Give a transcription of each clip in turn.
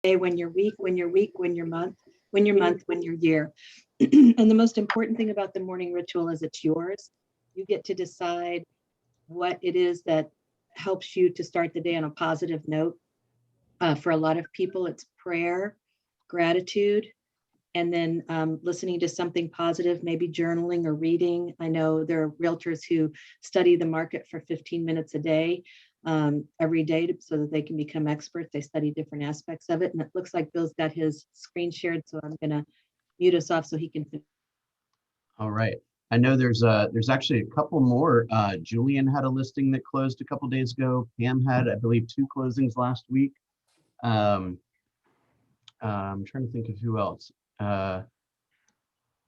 when you're week, when you're week, when you're month, when you're month, when you're year. And the most important thing about the morning ritual is it's yours. You get to decide what it is that helps you to start the day on a positive note. For a lot of people, it's prayer, gratitude, and then listening to something positive, maybe journaling or reading. I know there are realtors who study the market for 15 minutes a day, every day, so that they can become experts. They study different aspects of it. And it looks like Bill's got his screen shared, so I'm going to mute us off so he can finish. All right. I know there's actually a couple more. Julian had a listing that closed a couple days ago. Pam had, I believe, 2 closings last week. I'm trying to think of who else. 1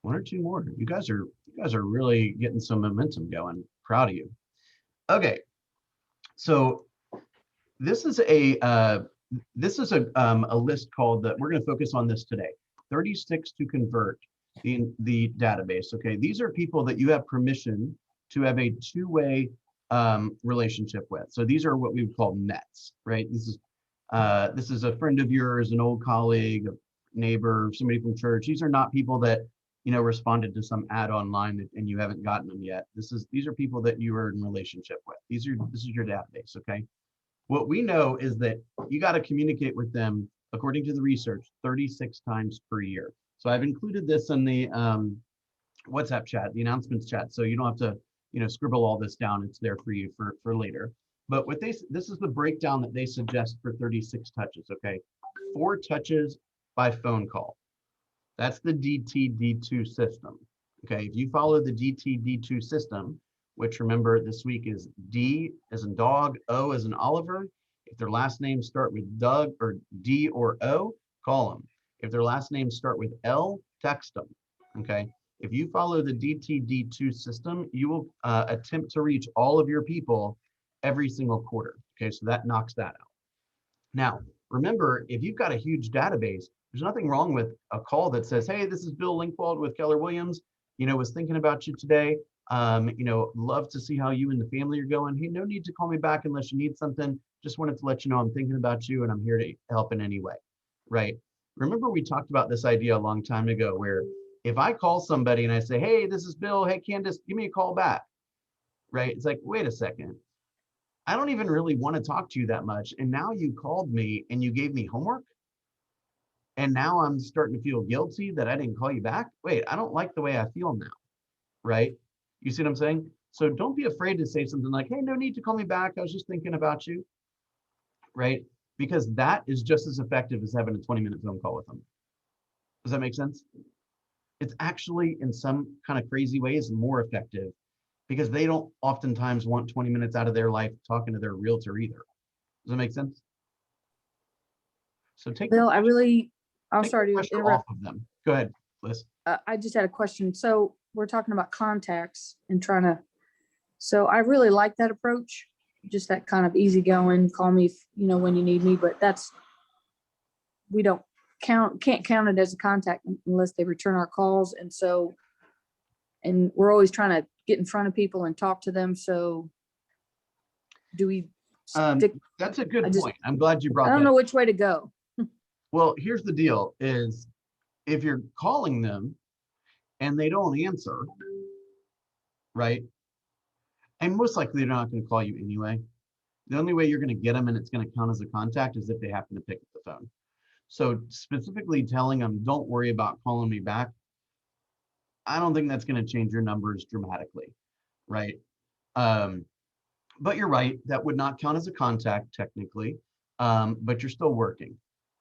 or 2 more. You guys are really getting some momentum going. Proud of you. Okay, so this is a list called that. We're going to focus on this today. 36 to convert in the database. Okay, these are people that you have permission to have a 2-way relationship with. So these are what we would call nets, right? This is a friend of yours, an old colleague, a neighbor, somebody from church. These are not people that responded to some ad online and you haven't gotten them yet. These are people that you are in relationship with. This is your database. Okay. What we know is that you got to communicate with them, according to the research, 36 times per year. So I've included this in the WhatsApp chat, the announcements chat, so you don't have to scribble all this down. It's there for you for later. But this is the breakdown that they suggest for 36 touches. Okay, 4 touches by phone call. That's the DTD2 system. Okay, if you follow the DTD2 system, which remember this week is D as in dog, O as in Oliver. If their last names start with Doug or D or O, call them. If their last names start with L, text them. Okay. If you follow the DTD2 system, you will attempt to reach all of your people every single quarter. Okay, so that knocks that out. Now, remember, if you've got a huge database, there's nothing wrong with a call that says, hey, this is Bill Linkwald with Keller Williams. Was thinking about you today. Love to see how you and the family are going. Hey, no need to call me back unless you need something. Just wanted to let you know I'm thinking about you and I'm here to help in any way, right? Remember we talked about this idea a long time ago where if I call somebody and I say, hey, this is Bill. Hey, Candace, give me a call back, right? It's like, wait a second. I don't even really want to talk to you that much. And now you called me and you gave me homework. And now I'm starting to feel guilty that I didn't call you back. Wait, I don't like the way I feel now, right? You see what I'm saying? So don't be afraid to say something like, hey, no need to call me back. I was just thinking about you, right? Because that is just as effective as having a 20-minute phone call with them. Does that make sense? It's actually, in some kind of crazy ways, more effective because they don't oftentimes want 20 minutes out of their life talking to their realtor either. Does that make sense? So take Bill, I'm sorry to interrupt. Off of them. Go ahead, Liz. I just had a question. So we're talking about contacts and so I really like that approach, just that kind of easygoing, call me, when you need me, but we can't count it as a contact unless they return our calls. And we're always trying to get in front of people and talk to them. So do we stick? That's a good point. I'm glad you brought that. I don't know which way to go. Well, here's the deal is if you're calling them and they don't answer, right? And most likely they're not going to call you anyway. The only way you're going to get them and it's going to count as a contact is if they happen to pick up the phone. So specifically telling them, don't worry about calling me back. I don't think that's going to change your numbers dramatically, right? But you're right, that would not count as a contact technically, but you're still working,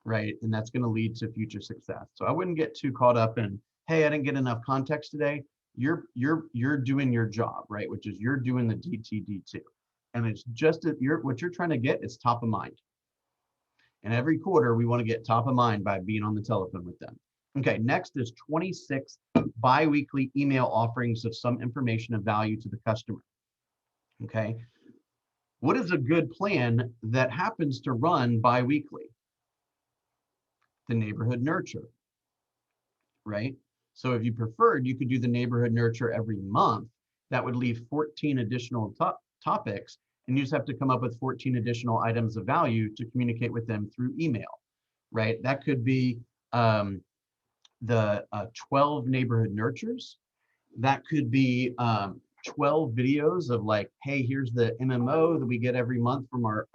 right? And that's going to lead to future success. So I wouldn't get too caught up in, hey, I didn't get enough context today. You're doing your job, right? Which is you're doing the DTD2. And it's just what you're trying to get is top of mind. And every quarter we want to get top of mind by being on the telephone with them. Okay, next is 26 bi-weekly email offerings of some information of value to the customer. Okay, what is a good plan that happens to run bi-weekly? The neighborhood nurture, right? So if you preferred, you could do the neighborhood nurture every month. That would leave 14 additional topics, and you just have to come up with 14 additional items of value to communicate with them through email. right? That could be the 12 neighborhood nurtures. That could be 12 videos of like, hey, here's the MMO that we get every month from our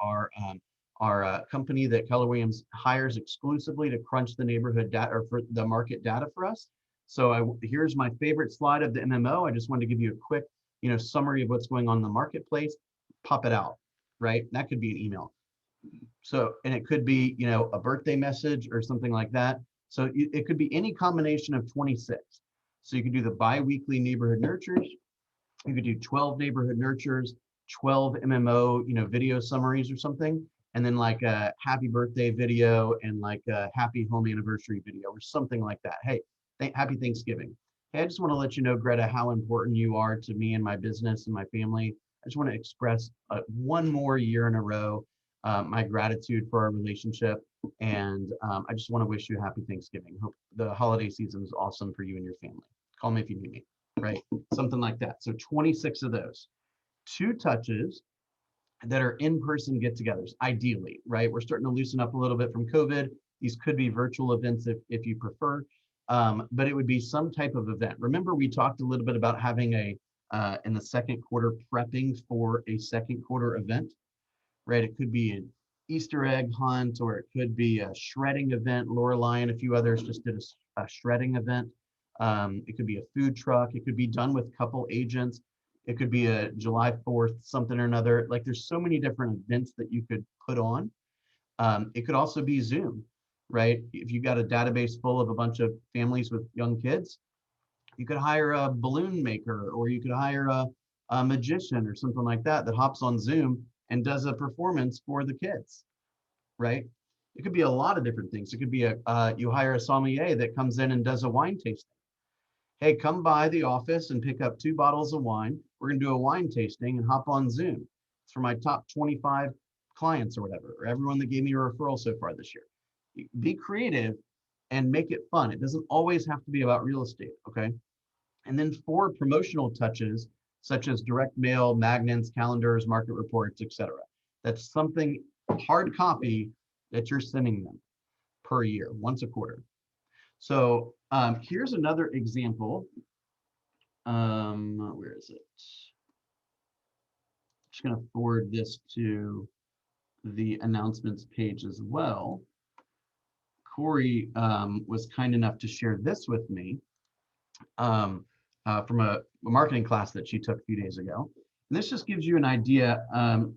company that Keller Williams hires exclusively to crunch the neighborhood data or for the market data for us. So here's my favorite slide of the MMO. I just wanted to give you a quick, summary of what's going on in the marketplace. Pop it out, right? That could be an email. So, and it could be, a birthday message or something like that. So it could be any combination of 26. So you could do the bi-weekly neighborhood nurtures. You could do 12 neighborhood nurtures, 12 MMO, video summaries or something, and then like a happy birthday video and like a happy home anniversary video or something like that. Hey, happy Thanksgiving. Hey, I just want to let you know, Greta, how important you are to me and my business and my family. I just want to express one more year in a row my gratitude for our relationship. And I just want to wish you a happy Thanksgiving. Hope the holiday season is awesome for you and your family. Call me if you need me, right? Something like that. So 26 of those. 2 touches that are in-person get-togethers, ideally, right? We're starting to loosen up a little bit from COVID. These could be virtual events if you prefer, but it would be some type of event. Remember, we talked a little bit about having in the second quarter, prepping for a second quarter event, right? It could be an Easter egg hunt, or it could be a shredding event. Lorelei and a few others just did a shredding event. It could be a food truck. It could be done with couple agents. It could be a July 4th, something or another. Like there's so many different events that you could put on. It could also be Zoom, right? If you got a database full of a bunch of families with young kids, you could hire a balloon maker, or you could hire a magician or something like that hops on Zoom and does a performance for the kids, right? It could be a lot of different things. It could be you hire a sommelier that comes in and does a wine tasting. Hey, come by the office and pick up 2 bottles of wine. We're going to do a wine tasting and hop on Zoom. It's for my top 25 clients or whatever, or everyone that gave me a referral so far this year. Be creative and make it fun. It doesn't always have to be about real estate, okay? And then 4 promotional touches, such as direct mail, magnets, calendars, market reports, etc. That's something hard copy that you're sending them per year, once a quarter. So here's another example. Where is it? Just going to forward this to the announcements page as well. Corey was kind enough to share this with me from a marketing class that she took a few days ago. And this just gives you an idea. Hang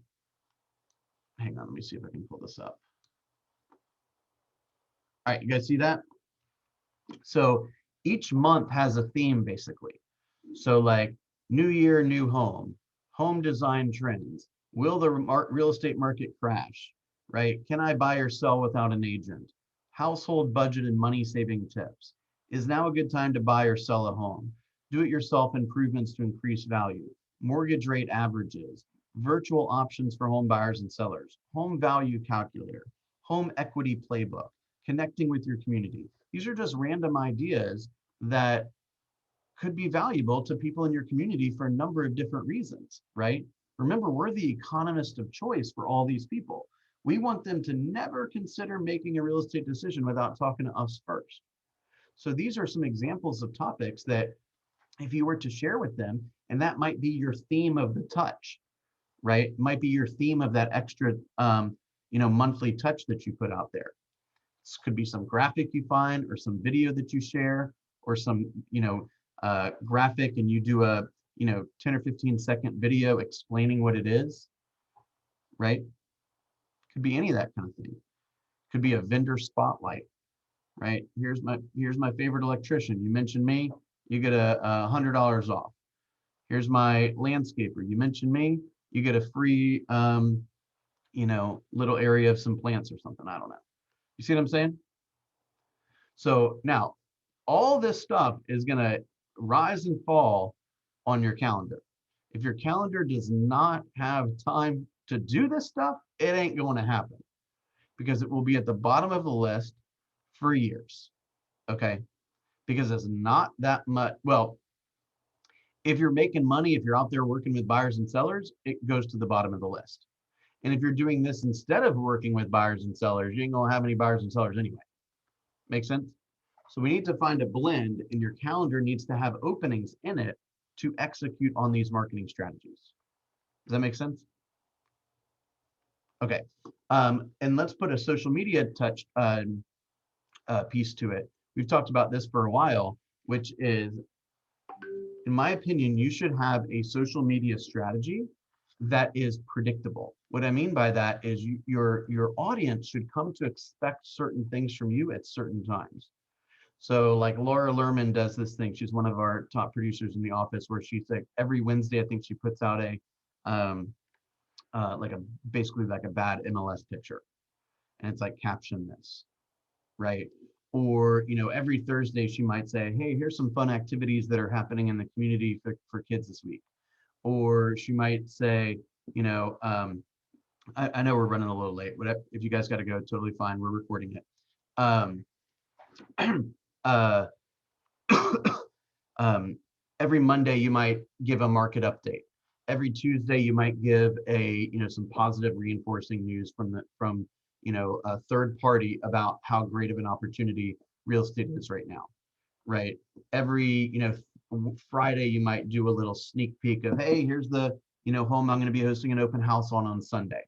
on, let me see if I can pull this up. All right, you guys see that? So each month has a theme basically. So like new year, new home, home design trends, will the real estate market crash, right? Can I buy or sell without an agent? Household budget and money saving tips. Is now a good time to buy or sell a home? Do-it-yourself improvements to increase value, mortgage rate averages, virtual options for home buyers and sellers, home value calculator, home equity playbook, connecting with your community. These are just random ideas that could be valuable to people in your community for a number of different reasons, right? Remember, we're the economist of choice for all these people. We want them to never consider making a real estate decision without talking to us first. So these are some examples of topics that if you were to share with them, and that might be your theme of the touch, right? It might be your theme of that extra, monthly touch that you put out there. This could be some graphic you find, or some video that you share, or some, graphic, and you do a 10 or 15-second video explaining what it is, right? Could be any of that kind of thing. Could be a vendor spotlight, right? Here's my favorite electrician. You mention me, you get a $100 off. Here's my landscaper. You mention me, you get a free little area of some plants or something. I don't know. You see what I'm saying? So now all this stuff is going to rise and fall on your calendar. If your calendar does not have time to do this stuff, it ain't going to happen, because it will be at the bottom of the list for years. Okay. Because it's not that much. Well, if you're making money, if you're out there working with buyers and sellers, it goes to the bottom of the list. And if you're doing this instead of working with buyers and sellers, you ain't gonna have any buyers and sellers anyway. Make sense? So we need to find a blend, and your calendar needs to have openings in it to execute on these marketing strategies. Does that make sense? Okay. And let's put a social media touch piece to it. We've talked about this for a while, which is, in my opinion, you should have a social media strategy that is predictable. What I mean by that is your audience should come to expect certain things from you at certain times. So like Laura Lerman does this thing. She's one of our top producers in the office, where she's like every Wednesday, I think she puts out a basically like a bad MLS picture, and it's like, caption this, right? Or, you know, every Thursday she might say, hey, here's some fun activities that are happening in the community for kids this week. Or she might say, you know, I know we're running a little late, but if you guys got to go, totally fine. We're recording it. Uh, every Monday you might give a market update. Every Tuesday you might give a, you know, some positive reinforcing news from you know, a third party about how great of an opportunity real estate is right now, right? Every, you know, Friday you might do a little sneak peek of, hey, here's the, you know, home I'm going to be hosting an open house on Sunday.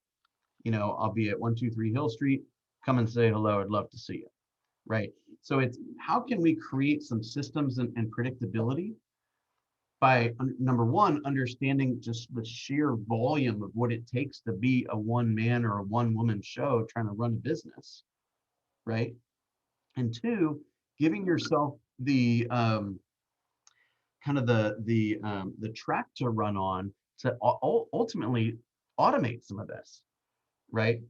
You know, I'll be at 123 Hill Street. Come and say hello. I'd love to see you, right? So it's, how can we create some systems and predictability by, number one, understanding just the sheer volume of what it takes to be a one man or a one woman show trying to run a business, right? And two, giving yourself the kind of the track to run on to ultimately automate some of this, right?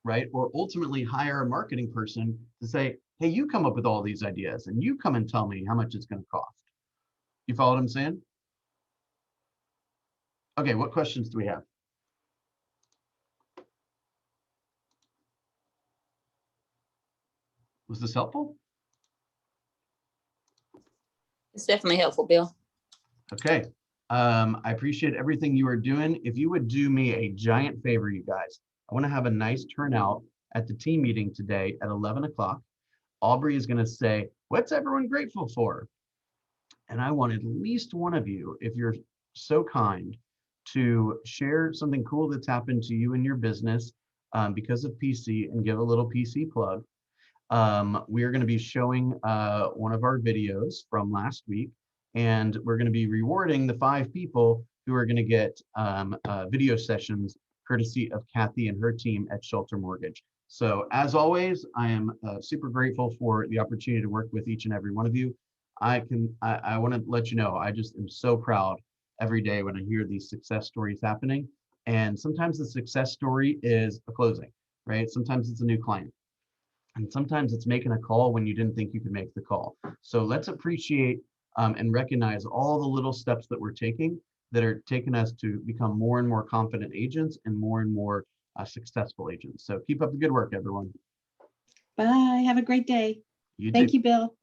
Right? Or ultimately hire a marketing person to say, hey, you come up with all these ideas and you come and tell me how much it's going to cost. You follow what I'm saying? Okay, what questions do we have? Was this helpful? It's definitely helpful, Bill. Okay. I appreciate everything you are doing. If you would do me a giant favor, you guys, I want to have a nice turnout at the team meeting today at 11 o'clock. Aubrey is going to say, what's everyone grateful for? And I want at least one of you, if you're so kind, to share something cool that's happened to you in your business because of PC, and give a little PC plug. We are going to be showing one of our videos from last week, and we're going to be rewarding the 5 people who are going to get video sessions courtesy of Kathy and her team at Shelter Mortgage. So as always, I am super grateful for the opportunity to work with each and every one of you. I want to let you know, I just am so proud every day when I hear these success stories happening. And sometimes the success story is a closing, right? Sometimes it's a new client. And sometimes it's making a call when you didn't think you could make the call. So let's appreciate and recognize all the little steps that we're taking that are taking us to become more and more confident agents and more successful agents. So keep up the good work, everyone. Bye. Have a great day. You Thank too. you, Bill.